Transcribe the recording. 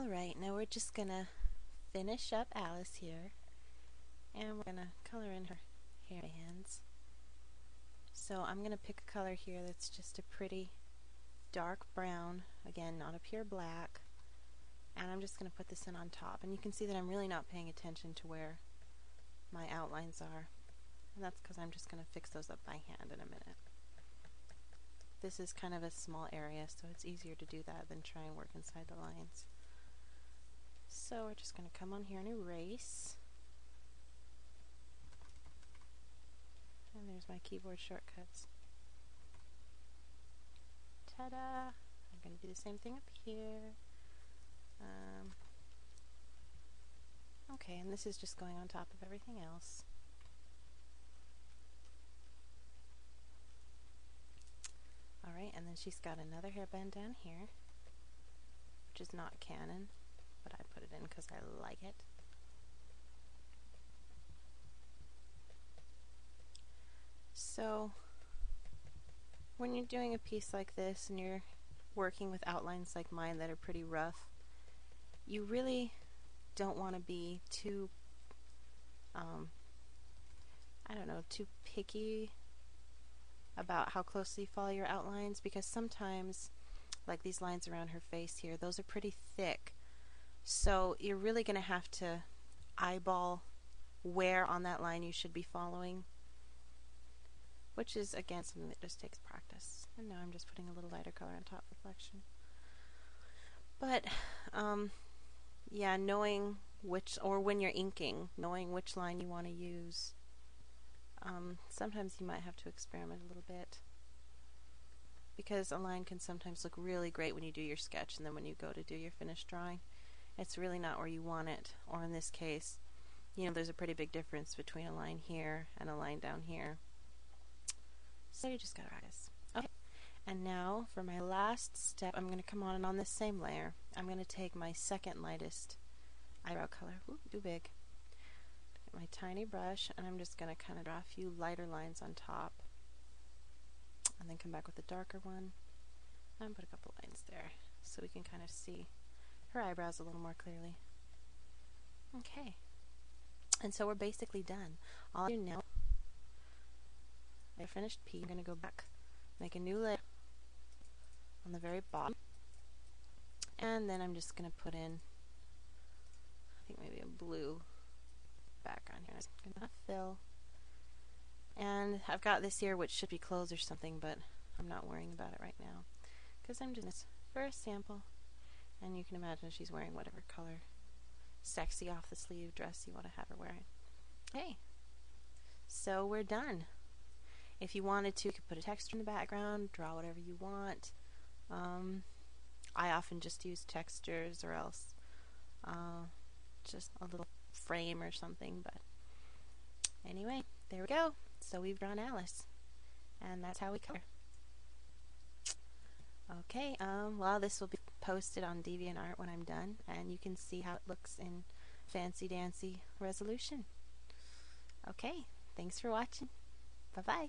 Alright, now we're just gonna finish up Alice here, and we're gonna color in her hairbands. So I'm gonna pick a color here that's just a pretty dark brown, again not a pure black, and I'm just gonna put this in on top. And you can see that I'm really not paying attention to where my outlines are, and that's because I'm just gonna fix those up by hand in a minute. This is kind of a small area, so it's easier to do that than try and work inside the lines. So we're just going to come on here and erase. And there's my keyboard shortcuts. Ta-da! I'm going to do the same thing up here. Okay, and this is just going on top of everything else. Alright, and then she's got another hairband down here, which is not canon, but I put it in because I like it. So when you're doing a piece like this and you're working with outlines like mine that are pretty rough, you really don't want to be too too picky about how closely you follow your outlines, because sometimes, like these lines around her face here, those are pretty thick. So you're really going to have to eyeball where on that line you should be following, which is, again, something that just takes practice. And now I'm just putting a little lighter color on top reflection. But, yeah, knowing which, or when you're inking, knowing which line you want to use. Sometimes you might have to experiment a little bit, because a line can sometimes look really great when you do your sketch, and then when you go to do your finished drawing, it's really not where you want it. Or in this case, you know, there's a pretty big difference between a line here and a line down here. So you just gotta practice. Okay, and now for my last step, I'm going to come on, and on this same layer, I'm going to take my second lightest eyebrow color. Ooh, too big. Get my tiny brush, and I'm just going to kind of draw a few lighter lines on top, and then come back with a darker one, and put a couple lines there so we can kind of see her eyebrows a little more clearly. Okay, and so we're basically done. All I do now, I finished P. I'm going to go back, make a new layer on the very bottom, and then I'm just going to put in, I think maybe a blue background here. I'm going to fill, and I've got this here which should be clothes or something, but I'm not worrying about it right now because I'm doing this for a sample. And you can imagine she's wearing whatever color sexy off the sleeve dress you want to have her wearing. Okay, so we're done. If you wanted to, you could put a texture in the background, draw whatever you want. I often just use textures, or else just a little frame or something. But anyway, there we go. So we've drawn Alice, and that's how we color. Okay, well, this will be posted on DeviantArt when I'm done, and you can see how it looks in fancy dancy resolution. Okay, thanks for watching. Bye-bye.